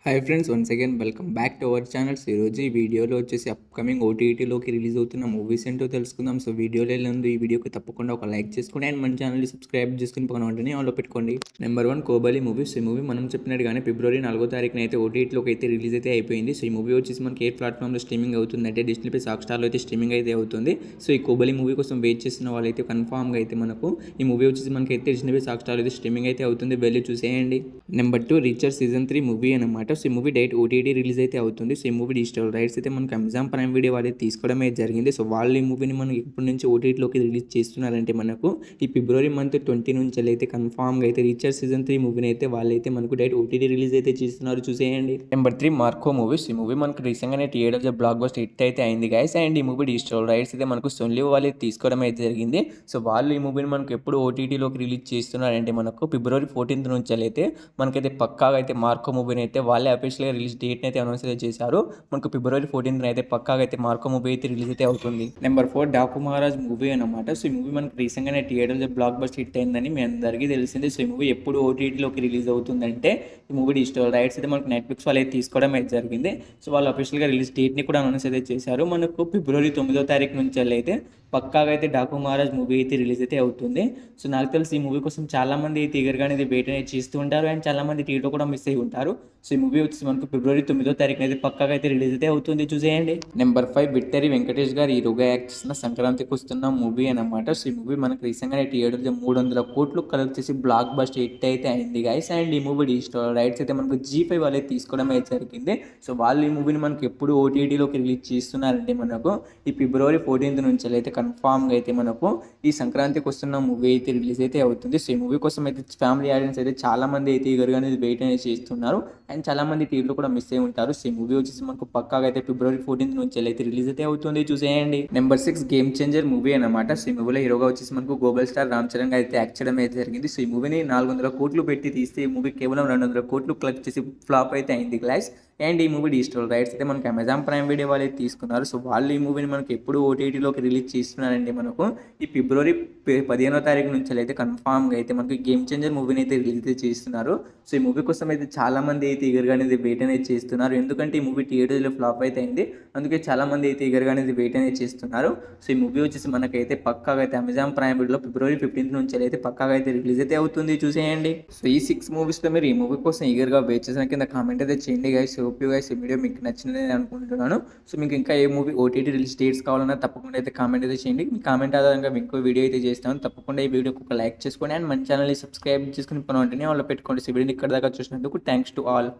Hi friends, once again welcome back to our channels. ఈరోజు ఈ వీడియోలో వచ్చేసి అప్కమింగ్ ఓటీటీలోకి రిలీజ్ అవుతున్న మూవీస్ ఏంటో తెలుసుకుందాం. సో వీడియోలో వెళ్ళినందు ఈ వీడియోకి తప్పకుండా ఒక లైక్ చేసుకోండి అండ్ మన ఛానల్ని సబ్స్క్రైబ్ చేసుకుని పక్కన వెంటనే ఆన్లో పెట్టుకోండి. Number 1 Kobali movies. ఈ మూవీ మనం చెప్పినట్టుగానే ఫిబ్రవరి 4వ తారీఖున అయితే ఓటీటీలోకి అయితే రిలీజ్ అయితే అయిపోయింది. సో ఈ మూవీ వచ్చేసి మనకి ఏ ప్లాట్ఫామ్లో స్ట్రీమింగ్ అవుతుంది అంటే డిస్నీ ప్లస్ హాట్‌స్టార్లో అయితే స్ట్రీమింగ్ అయితే అవుతుంది. సో ఈ కోబాలి మూవీ కోసం వెయిట్ చేస్తున్న వాళ్ళైతే కన్ఫామ్గా అయితే మనకు ఈ మూవీ వచ్చేసి మనకి అయితే డిస్నీ ప్లస్ హాట్‌స్టార్లో అయితే స్ట్రీమింగ్ అయితే అవుతుంది, వెళ్ళి చూసేయండి. నెంబర్ 2 రీచర్ సీజన్ 3 మూవీ అనమాట. సో ఈ మూవీ డైరెక్ట్ ఓటీటీ రిలీజ్ అయితే అవుతుంది. సో ఈ మూవీ డిజిటల్ రైట్స్ అయితే మనకి అమెజాన్ ప్రైమ్ వీడియో వాళ్ళు తీసుకోవడం అయితే జరిగింది. సో వాళ్ళు ఈ మూవీని మనం ఇప్పటి నుంచి ఓటీటీలోకి రిలీజ్ చేస్తున్నారంటే మనకు ఈ ఫిబ్రవరి మంత్ 20 నుంచి అయితే కన్ఫామ్గా అయితే రీచర్ సీజన్ 3 మూవీని అయితే వాళ్ళైతే మనకు డైరెక్ట్ ఓటీటీ రిలీజ్ అయితే చేస్తున్నారు, చూసేయండి. Number 3 Marco movies. ఈ మూవీ మనకు రీసెంట్గానే థియేటర్స్ బ్లాక్ బస్టర్ హిట్ అయితే అయింది గైస్. అండ్ ఈ మూవీ డిజిటల్ రైట్స్ అయితే మనకు సోనీ వాళ్ళు తీసుకోవడం అయితే జరిగింది. సో వాళ్ళు ఈ మూవీని మనకు ఎప్పుడు ఓటీటీలోకి రిలీజ్ చేస్తున్నారంటే మనకు ఫిబ్రవరి 14 నుంచి అయితే మనకైతే పక్కాగా అయితే మార్కో మూవీని అయితే వాళ్ళే అఫీషియల్గా రిలీజ్ డేట్ని అయితే అనౌన్స్ అయితే చేశారు. మనకు ఫిబ్రవరి 14 అయితే పక్కాగా అయితే మార్కో మూవీ అయితే రిలీజ్ అయితే అవుతుంది. నెంబర్ 4 డాకు మహారాజ్ మూవీ అనమాట. సో ఈ మూవీ మనకు రీసెంట్గానే థియేటర్స్ బ్లాక్ బస్టర్ హిట్ అయిందని మీ అందరికీ తెలిసింది. సో ఈ మూవీ ఎప్పుడు ఓటీటీలోకి రిలీజ్ అవుతుందంటే ఈ మూవీ డిజిటల్ రైట్స్ అయితే మనకు నెట్ఫ్లిక్స్ వాళ్ళు అయితే తీసుకోవడం అయితే జరిగింది. సో వాళ్ళు అఫీషియల్గా రిలీజ్ డేట్ని కూడా అనౌన్స్ అయితే చేశారు. మనకు ఫిబ్రవరి 9వ తారీఖు నుంచి అయితే పక్కాగా అయితే డాకు మహారాజ్ మూవీ అయితే రిలీజ్ అయితే అవుతుంది. సో నాకు తెలిసి ఈ మూవీ కోసం చాలామంది అయితే ఈగర్గానే వెయిట్ అనేది చేస్తూ ఉంటారు అండ్ చాలామంది థియేటర్ కూడా మిస్ అయ్యి ఉంటారు. సో ఈ మూవీ వచ్చి మనకు ఫిబ్రవరి 9వ తారీఖున అయితే పక్కాగా అయితే రిలీజ్ అయితే అవుతుంది, చూసేయండి. నెంబర్ 5 విక్టరీ వెంకటేష్ గారు హీరోగా యాక్ట్ చేసిన సంక్రాంతికి వస్తున్న మూవీ అనమాట. సో ఈ మూవీ మనకు రీసెంట్గానే థియేటర్స్ 300 కోట్లు కలెక్ట్ చేసి బ్లాక్ బస్టర్ హిట్ అయితే అయింది గైస్. అండ్ ఈ మూవీ డిజిటల్ రైట్స్ అయితే మనకు G5 వాళ్ళే తీసుకోవడం అయితే జరిగింది. సో వాళ్ళు ఈ మూవీని మనకు ఎప్పుడు ఓటీటీలోకి రిలీజ్ చేస్తున్నారంటే మనకు ఈ ఫిబ్రవరి 14 నుంచి అయితే కన్ఫామ్గా అయితే మనకు ఈ సంక్రాంతికి వస్తున్న మూవీ అయితే రిలీజ్ అయితే అవుతుంది. సో ఈ మూవీ కోసం అయితే ఫ్యామిలీ ఆడియన్స్ అయితే చాలా మంది అయితే ఈగర్గా అనేది వెయిట్ అనేది చేస్తున్నారు అండ్ చాలా మంది టీవీలో కూడా మిస్ అయి ఉంటారు. సో ఈ మూవీ వచ్చేసి మనకు పక్కాగా అయితే ఫిబ్రవరి 14 నుంచి అయితే రిలీజ్ అయితే అవుతుంది, చూసేయండి. నెంబర్ 6 గేమ్ చేంజర్ మూవీ అనమాట. సో ఈ మూవీలో హీరోగా వచ్చేసి మనకు గ్లోబల్ స్టార్ రామ్ చరణ్ గా అయితే యాక్ట్ చేయడం అయితే జరిగింది. సో ఈ మూవీని 400 కోట్లు పెట్టి తీస్తే ఈ మూవీ కేవలం 200 కోట్లు కలెక్ట్ చేసి ఫ్లాప్ అయితే అయింది గ్లాస్. అండ్ ఈ మూవీ డిజిటల్ రైట్స్ అయితే మనకి అమెజాన్ ప్రైమ్ వీడియో వాళ్ళు అయితే తీసుకున్నారు. సో వాళ్ళు ఈ మూవీని మనకు ఎప్పుడు ఓటీటీలోకి రిలీజ్ చేస్తున్నారంటే మనకు ఈ ఫిబ్రవరి 15వ తారీఖు నుంచి అయితే కన్ఫామ్గా అయితే మనకి గేమ్ చేంజర్ మూవీని అయితే రిలీజ్ అయితే చేస్తున్నారు. సో ఈ మూవీ కోసం అయితే చాలా మంది అయితే ఈగర్గా అనేది వెయిట్ అనేది చేస్తున్నారు, ఎందుకంటే ఈ మూవీ థియేటర్స్లో ఫ్లాప్ అయితే అయింది. అందుకే చాలా మంది అయితే ఈగర్గా అనేది వెయిట్ అనేది చేస్తున్నారు. సో ఈ మూవీ వచ్చేసి మనకైతే పక్కాగా అయితే అమెజాన్ ప్రైమ్ వీడియోలో ఫిబ్రవరి 15 నుంచి అయితే పక్కాగా అయితే రిలీజ్ అయితే అవుతుంది, చూసేయండి. సో ఈ 6 మూవీస్లో మీరు ఈ మూవీ కోసం ఈగర్గా వెయిట్ చేసిన కింద కామెంట్ అయితే చేయండి గైస్. హోప్ యూ గైస్ ఈ వీడియో మీకు నచ్చిందని అనుకుంటున్నాను. సో మీకు ఇంకా ఏ మూవీ ఓటీటీ రిలీజ్ డేట్స్ కావాలన్నా తప్పకుండా అయితే కామెంట్ అయితే చేయండి. మీ కామెంట్ ఆధారంగా మీకు వీడియో అయితే చేస్తాను. తప్పకుండా ఈ వీడియోకి ఒక లైక్ చేసుకోండి అండ్ మన ఛానల్ని సబ్స్క్రైబ్ చేసుకుని పని వెంటనే వాళ్ళు పెట్టుకోండి. సో వీడియోని ఇక్కడ దాకా చూసినందుకు థ్యాంక్స్ టు ఆల్.